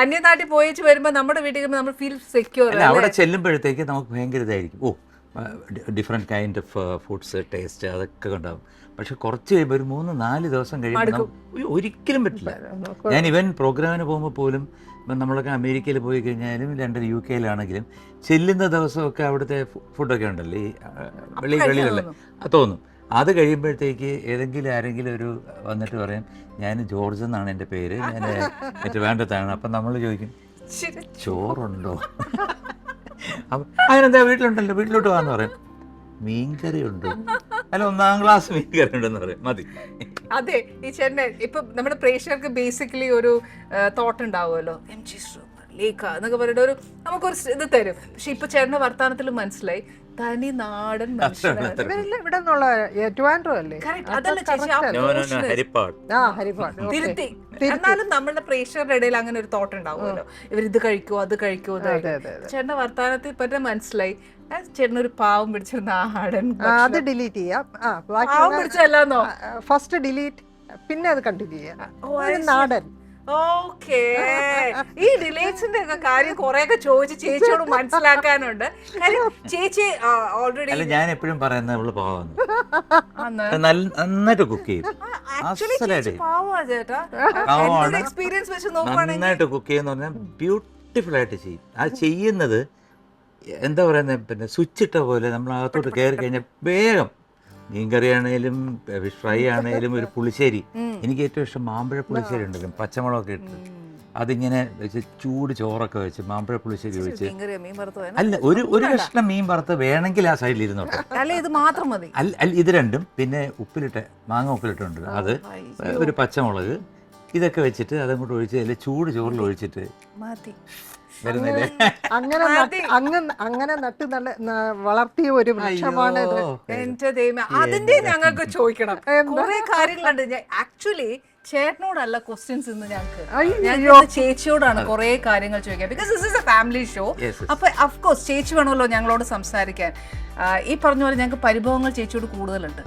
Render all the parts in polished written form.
അന്യനാട്ടിൽ പോയിച്ച് വരുമ്പോൾ നമ്മുടെ വീട്ടിൽ നമ്മൾ ഫീൽ സെക്യൂർ. അല്ല, അവിടെ ചെല്ലുമ്പോഴത്തേക്ക് നമുക്ക് ഭയങ്കര ഇതായിരിക്കും. Different kind of foods, taste അതൊക്കെ ഉണ്ടാവും. പക്ഷെ കുറച്ച് കഴിയുമ്പോൾ ഒരു 3-4 ദിവസം കഴിയുമ്പോൾ ഒരിക്കലും പറ്റില്ല. ഞാൻ ഇവൻ പ്രോഗ്രാമിന് പോകുമ്പോൾ പോലും ഇപ്പം നമ്മളൊക്കെ അമേരിക്കയിൽ പോയി കഴിഞ്ഞാലും ലണ്ടൻ UK ചെല്ലുന്ന ദിവസമൊക്കെ അവിടുത്തെ ഫുഡൊക്കെ ഉണ്ടല്ലോ ഈ വെളികളിൽ തോന്നും. അത് കഴിയുമ്പോഴത്തേക്ക് ആരെങ്കിലും ഒരു വന്നിട്ട് പറയും ഞാൻ ജോർജ് എന്നാണ് എൻ്റെ പേര്, ഞാൻ മറ്റേ വേണ്ടത്താണ്. അപ്പം നമ്മൾ ചോദിക്കും ചോറുണ്ടോ? അപ്പം അതിനെന്താ വീട്ടിലുണ്ടല്ലോ, വീട്ടിലോട്ട് പോകാന്ന് പറയും. മീൻകറി ഉണ്ട്, അല്ല 1ാം ക്ലാസ് മീൻകറി ഉണ്ടെന്ന് പറയും, മതി. അതെ, ഈ ചെന്നൈ ഇപ്പൊ നമ്മുടെ പ്രേക്ഷകർക്ക് ബേസിക്കലി ഒരു തോട്ട് ഉണ്ടാവുമല്ലോ, MG ലേഖ എന്നൊക്കെ പറഞ്ഞിട്ട് ഒരു നമുക്കൊരു ഇത് തരും. പക്ഷെ ഇപ്പൊ ചേട്ടന്റെ വർത്താനത്തിൽ മനസ്സിലായി തനി നാടൻ ഇവിടെ നിന്നുള്ള തിരുത്തി. എന്നാലും നമ്മളുടെ പ്രേക്ഷകരുടെ ഇടയിൽ അങ്ങനെ ഒരു തോട്ട് ഉണ്ടാവുമല്ലോ, ഇവരിത് കഴിക്കുമോ അത് കഴിക്കുമോ. ചേട്ടന്റെ വർത്താനത്തിൽ പറ്റ മനസ്സിലായി ചേട്ടനൊരു പാവം പിടിച്ച നാടൻ. അത് ഡിലീറ്റ് ചെയ്യാം, പാവം പിടിച്ചല്ലാന്നോ? ഫസ്റ്റ് ഡിലീറ്റ്, പിന്നെ അത് കണ്ടിന്യൂ ചെയ്യാം. നാടൻ. ഓക്കേ, ഈ ഡിലേറ്റ്സിന്റെ ഒക്കെ കാര്യം കൊറേയൊക്കെ ചോദിച്ച് ചേച്ചിയോട് മനസ്സിലാക്കാനുണ്ട്. ചേച്ചി ഓൾറെഡി അല്ല, ഞാൻ എപ്പോഴും പറയുന്നത് അവള് പാവാന്ന്, നന്നായിട്ട് കുക്ക് ചെയ്യും, എക്സ്പീരിയൻസ് വെച്ച് നോക്കുകയാണെങ്കിൽ നന്നായിട്ട് കുക്ക് ചെയ്യുന്ന പറഞ്ഞാൽ ബ്യൂട്ടിഫുൾ ആയിട്ട് ചെയ്യും. അത് ചെയ്യുന്നത് എന്താ പറയുന്നത്, പിന്നെ സ്വിച്ച് ഇട്ട പോലെ നമ്മൾ അകത്തോട്ട് കയറി കഴിഞ്ഞാൽ വേഗം മീൻകറി ആണേലും ഫിഷ് ഫ്രൈ ആണേലും ഒരു പുളിശ്ശേരി. എനിക്ക് ഏറ്റവും ഇഷ്ടം മാമ്പഴ പുളിശ്ശേരി ഉണ്ടല്ലോ, പച്ചമുളകൊക്കെ ഇട്ട് അതിങ്ങനെ വെച്ച് ചൂട് ചോറൊക്കെ വെച്ച് മാമ്പഴ പുളിശ്ശേരി ഒഴിച്ച്. അല്ല, ഒരു കഷ്ണം മീൻ വറുത്ത് വേണമെങ്കിൽ ആ സൈഡിൽ ഇരുന്നോട്ടെ. ഇത് മാത്രം മതി. അല്ല, ഇത് രണ്ടും പിന്നെ മാങ്ങ ഉപ്പിലിട്ടുണ്ട്, അത് ഒരു പച്ചമുളക് ഇതൊക്കെ വെച്ചിട്ട് അതങ്ങോട്ട് ഒഴിച്ച് അതിൽ ചൂട് ചോറിൽ ഒഴിച്ചിട്ട് വരുന്നില്ലേ. അങ്ങനെ നട്ട് നല്ല വളർത്തിയ ഒരു വൃക്ഷമാണ് ഇത്. എന്റെ ദൈവമേ, അതിന്റെ ഞങ്ങൾക്ക് ചോദിക്കണം കുറെ കാര്യങ്ങളുണ്ട്. ആക്ച്വലി ചേട്ടനോടല്ല ക്വസ്റ്റ്യൻസ് ഇന്ന് ഞങ്ങൾക്ക് ചേച്ചിയോടാണ് കുറെ കാര്യങ്ങൾ ചോദിക്കാൻ. Because this is A family show. അപ്പൊ അഫ്കോഴ്സ് ചേച്ചി വേണമല്ലോ ഞങ്ങളോട് സംസാരിക്കാൻ. ഈ പറഞ്ഞ പോലെ ഞങ്ങൾക്ക് പരിഭവങ്ങൾ ചേച്ചിയോട് കൂടുതലുണ്ട്.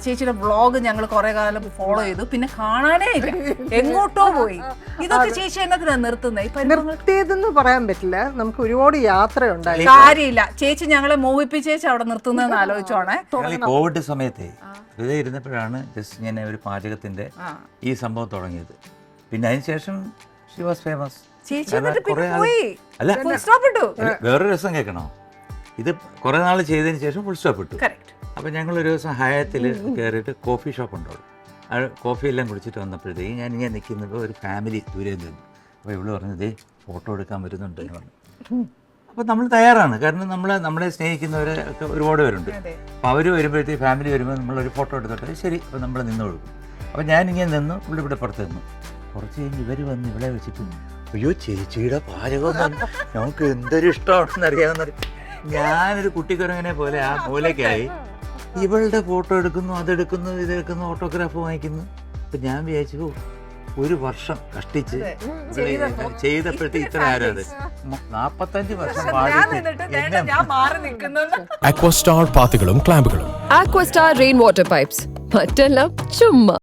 ചേച്ചിയുടെ വ്ളോഗ് ഞങ്ങൾ കുറെ കാലം ഫോളോ ചെയ്തു, പിന്നെ കാണാനേ ഇല്ല, എങ്ങോട്ടോ പോയി. ഇതൊക്കെ ചേച്ചി എന്നതിനാ നിർത്തിയതെന്ന് പറയാൻ പറ്റില്ല, നമുക്ക് ഒരുപാട് യാത്രയുണ്ടായി. കാര്യമില്ല, ചേച്ചി ഞങ്ങളെ മോഹിപ്പിച്ചേച്ച് അവിടെ നിർത്തുന്നതെന്ന് ആലോചിച്ചോണേ. കോവിഡ് സമയത്തെ വെറുതെ ഇരുന്നപ്പോഴാണ് ജസ്റ്റ് ഇങ്ങനെ ഒരു പാചകത്തിന്റെ ഈ സംഭവം തുടങ്ങിയത്. പിന്നെ അതിനുശേഷം ഷി വാസ് ഫേമസ്. അല്ല, വേറൊരു രസം കേൾക്കണോ, ഇത് കുറെ നാൾ ചെയ്തതിന് ശേഷം ഫുൾ സ്റ്റോപ്പ് ഇട്ടു. അപ്പം ഞങ്ങളൊരു ദിവസം ഹയാത്തിൽ കയറിയിട്ട് കോഫി ഷോപ്പ് ഉണ്ടോ, അത് കോഫി എല്ലാം കുടിച്ചിട്ട് വന്നപ്പോഴത്തേക്ക് ഞാൻ ഇങ്ങനെ നിൽക്കുന്നത് ഒരു ഫാമിലി ദൂരെ നിന്നു. അപ്പോൾ ഇവള് പറഞ്ഞത് ഫോട്ടോ എടുക്കാൻ വരുന്നുണ്ട് എന്ന് പറഞ്ഞു. അപ്പോൾ നമ്മൾ തയ്യാറാണ്, കാരണം നമ്മളെ സ്നേഹിക്കുന്നവരൊക്കെ ഒരുപാട് പേരുണ്ട്. അപ്പോൾ അവർ വരുമ്പോഴത്തേക്ക് ഫാമിലി വരുമ്പോൾ നമ്മളൊരു ഫോട്ടോ എടുത്തോട്ടെ, ശരി, അപ്പോൾ നമ്മൾ നിന്ന് കൊടുക്കും. അപ്പോൾ ഞാനിങ്ങനെ നിന്നു, ഇവിടെ പുറത്ത് നിന്നു. കുറച്ച് കഴിഞ്ഞ് ഇവർ വന്ന് ഇവിടെ വെച്ചിട്ട് അയ്യോ ചേച്ചിയുടെ പാചകം നമുക്ക് എന്തൊരു ഇഷ്ടമാണെന്ന് അറിയാമെന്ന്. ഞാനൊരു കുട്ടിക്കുരങ്ങനെ പോലെ ആ മൂലയ്ക്കായി ഇവളുടെ ഫോട്ടോ എടുക്കുന്നു, അതെടുക്കുന്നു, ഇതെടുക്കുന്നു, ഓട്ടോഗ്രാഫ് വാങ്ങിക്കുന്നു. അപ്പം ഞാൻ വിചാരിച്ചു 1 വർഷം കഷ്ടിച്ച് ചെയ്തപ്പോഴത്തേക്ക് ഇത്ര ആരും അത് 45 വർഷം അക്വസ്റ്റാർ പാത്തുകളും ക്ലാമ്പുകളും. അക്വസ്റ്റാർ റെയിൻ വാട്ടർ പൈപ്സ്, മറ്റെല്ലാം ചുമ്മാ.